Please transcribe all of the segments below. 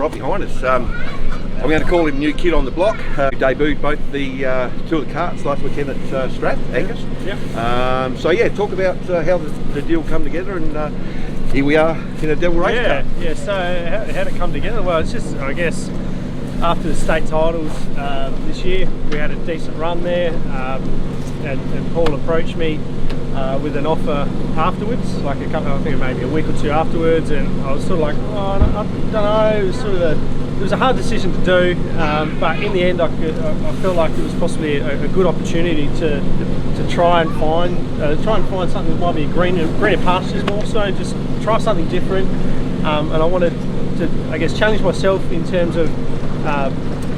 right behind us. I'm going to call him new kid on the block. Debuted both the two of the karts last weekend at Strath, Angus. Yep. So yeah, talk about how the deal come together, and here we are in a Devil Race Car. Yeah. So how did it come together? Well, it's just, I guess, after the state titles this year, we had a decent run there, and Paul approached me with an offer afterwards, like I think maybe a week or two afterwards, and I was sort of like, oh, I don't know. It was a hard decision to do, but in the end, I felt like it was possibly a good opportunity to try and find something that might be greener pastures more so, just try something different, and I wanted to, I guess, challenge myself in terms of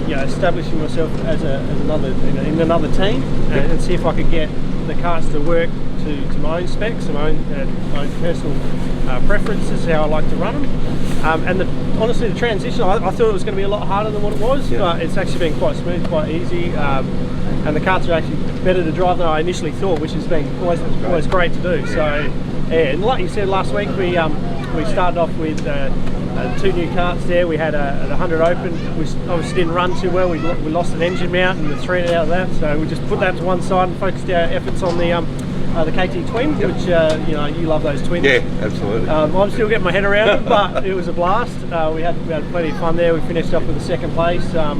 establishing myself as another in another team, and see if I could get the karts to work to my own specs and my own personal preferences, how I like to run them. And honestly, the transition, I thought it was going to be a lot harder than what it was, but it's actually been quite smooth, quite easy, and the karts are actually better to drive than I initially thought, which has been always great to do. So yeah, and like you said, last week we started off with two new karts there. We had the 100 Open, which obviously didn't run too well. We lost an engine mount and the thread out of that, so we just put that to one side and focused our efforts on the KT Twin, which you love those twins. Yeah, absolutely. I'm still getting my head around it, but it was a blast. We had plenty of fun there. We finished up with the second place, so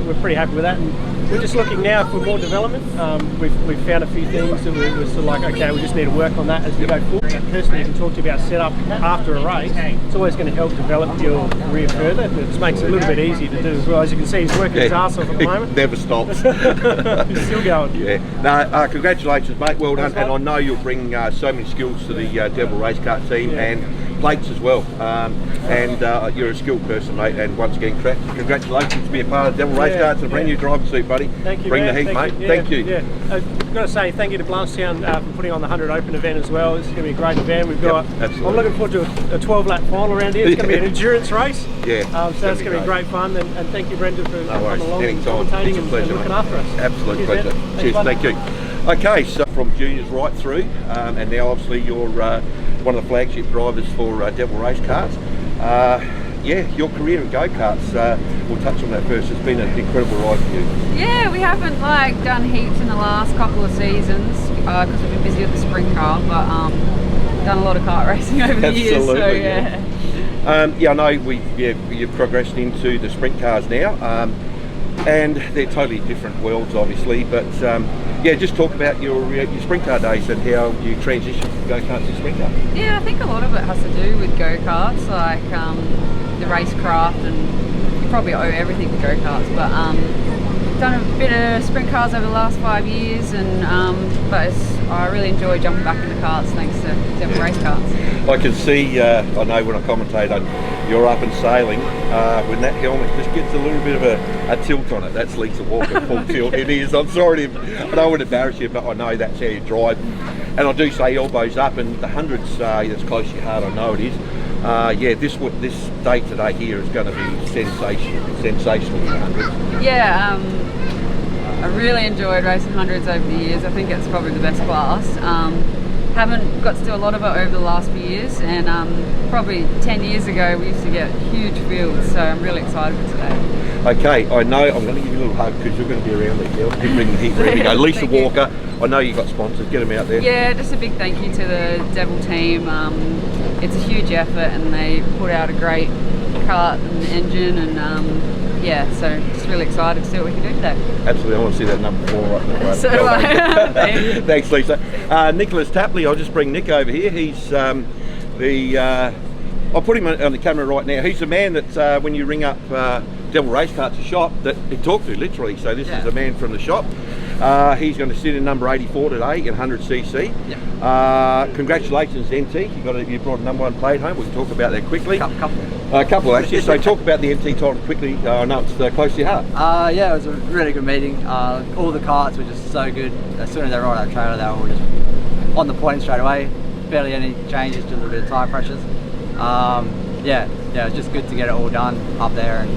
we're pretty happy with that. And we're just looking now for more development. We've found a few things that we're sort of like, okay, we just need to work on that as we go forward. Personally, you can talk to you about setup after a race. It's always going to help develop your career further. It just makes it a little bit easier to do as well. As you can see, he's working his ass off at the moment. It never stops. He's still going. Yeah. No, congratulations, mate. Well done. And I know you'll bring so many skills to the Devil Race Kart team, and plates as well. You're a skilled person, mate. And once again, congratulations to be a part of Devil Race Kart. It's a brand new driving suit, buddy. Thank you, Bring man. the heat, mate. Thank you. Yeah. I've got to say thank you to Blanchetown for putting on the 100 Open event as well. This is going to be a great event. We've got. I'm looking forward to a 12-lap final around here. It's going to be an endurance race. Yeah. So it's going to be great fun. And thank you, Brenton, for coming along and commentating and looking after us. Absolute pleasure. Cheers. Thank you. Okay, so from juniors right through, and now obviously you're one of the flagship drivers for Devil Race Karts. Your career in go-karts, we'll touch on that first. It's been an incredible ride for you. Yeah, we haven't done heaps in the last couple of seasons because we've been busy with the sprint car, but done a lot of kart racing over the years. So yeah. I know you've progressed into the sprint cars now, and they're totally different worlds, obviously. But just talk about your sprint car days and how you transitioned from go-karts to sprint car. Yeah, I think a lot of it has to do with go-karts, like the racecraft, and you probably owe everything to go-karts, but done a bit of sprint cars over the last 5 years, and I really enjoy jumping back into karts thanks to Devil Race Karts. I can see, I know when I commentate on you're up and sailing, when that helmet just gets a little bit of a tilt on it. That's Lisa Walker full tilt. It is. I'm sorry, I don't want to embarrass you, but I know that's how you drive. And I do say elbows up, and the hundreds, that's close to your heart, I know it is. This day today here is going to be sensational in the hundreds. Yeah, I really enjoyed racing hundreds over the years. I think it's probably the best class. Haven't got to do a lot of it over the last few years, and probably 10 years ago we used to get huge fields, so I'm really excited for today. Okay, I know I'm going to give you a little hug because you're going to be around there. You bring the heat. There we go. Lisa Walker, I know you've got sponsors, get them out there. Yeah, just a big thank you to the Devil team. It's a huge effort, and they put out a great kart and engine, and so just really excited to see what we can do today. Absolutely, I want to see that number 4 right in the front. So Thanks, Lisa. Nicholas Tapley, I'll just bring Nick over here. He's I'll put him on the camera right now. He's the man that when you ring up Devil Race Karts, a shop that he talked to, literally. So this is a man from the shop. He's going to sit in number 84 today in 100cc. Congratulations, NT. You brought a number 1 plate home. We can talk about that quickly. A couple actually. So talk about the NT title quickly. I know it's close to your heart. It was a really good meeting. All the karts were just so good. As soon as they were on that trailer, they were all just on the point straight away. Barely any changes, just a little bit of tyre pressures. It was just good to get it all done up there, and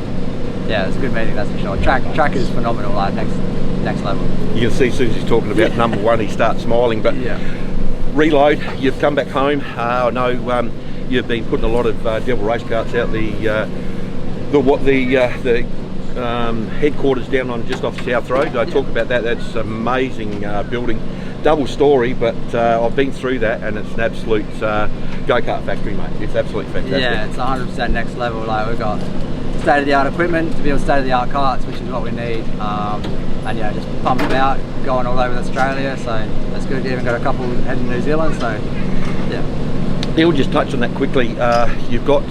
it was a good meeting, that's for sure. Track is phenomenal, next level. You can see as soon as he's talking about number 1, he starts smiling. But reload, you've come back home. I know you've been putting a lot of Devil Race Karts out the the headquarters down on just off South Road. I talk about that. That's amazing building, double story, but I've been through that, and it's an absolute go-kart factory, mate. It's absolutely fantastic. Yeah, it's 100% next level. Like, we've got state-of-the-art equipment to build state-of-the-art karts, which is what we need. And yeah, just pump them out, going all over Australia. So that's good. Even got a couple heading to New Zealand. So yeah. We'll just touch on that quickly. You've got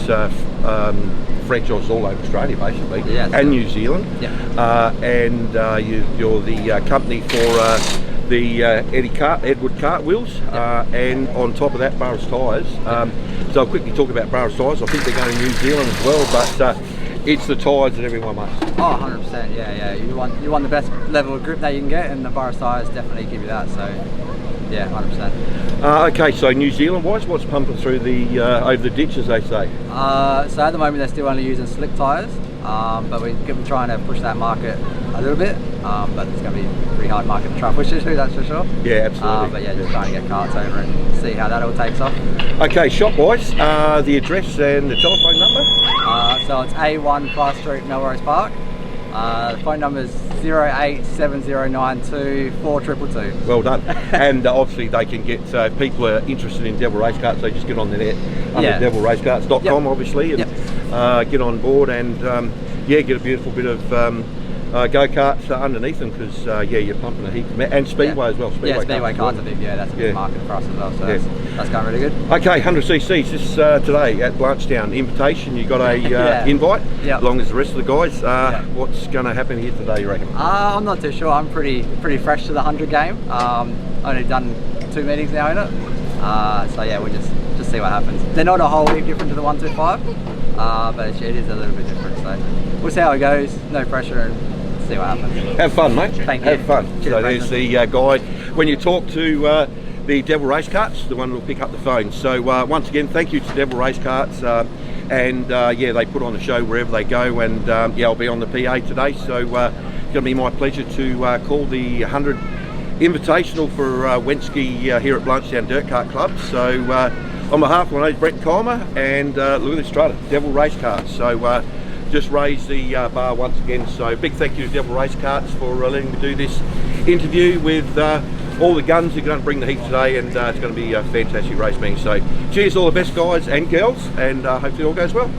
franchises all over Australia, basically, and New Zealand. Yeah. And you're the company for the Edward Cartwheels, and on top of that, Barras Tyres. So I'll quickly talk about Barras Tyres. I think they're going to New Zealand as well, but it's the tyres that everyone wants. Oh, 100%. Yeah. You want the best level of grip that you can get, and the Barras Tyres definitely give you that. So yeah, 100%. Okay, so New Zealand wise, what's pumping through the over the ditch, as they say? So at the moment they're still only using slick tyres, but we're trying to push that market a little bit. But it's going to be a pretty hard market to try and push it through, that's for sure. Yeah, absolutely. But yeah, just trying to get karts over and see how that all takes off. Okay, shop wise, the address and the telephone number? So it's A1 Price Street, Melrose Park. The phone number is 087092 4222. Well done. And obviously they can get, if people are interested in Devil Race Karts, they just get on the net under devilracekarts.com, obviously, and get on board and get a beautiful bit of go-karts underneath them, because you're pumping a heap and Speedway as well. Speedway karts are big. Yeah, that's a big market for us as well, so that's going really good. Okay, 100cc's this today at Blanchetown Invitation. You got a invite along as the rest of the guys. What's going to happen here today, you reckon? I'm not too sure. I'm pretty fresh to the 100 game. Only done 2 meetings now in it, so yeah, we'll just see what happens. They're not a whole heap different to the 125, but it is a little bit different, so we'll see how it goes. No pressure, and see what happens. Have fun, mate. Thank you. Have fun. Cheers, so there's the guide. When you talk to the Devil Race Karts, the one who will pick up the phone. So once again, thank you to Devil Race Karts, and they put on a show wherever they go, and I'll be on the PA today, so it's going to be my pleasure to call the 100 Invitational for Wenske here at Blanchetown Dirt Kart Club. So on behalf of my name is Brenton Colmer, and look at this trailer, Devil Race Karts. So just raise the bar once again. So big thank you to Devil Race Karts for letting me do this interview with all the guns. You're going to bring the heat today, and it's going to be a fantastic race meeting. So cheers, all the best guys and girls, and hopefully it all goes well.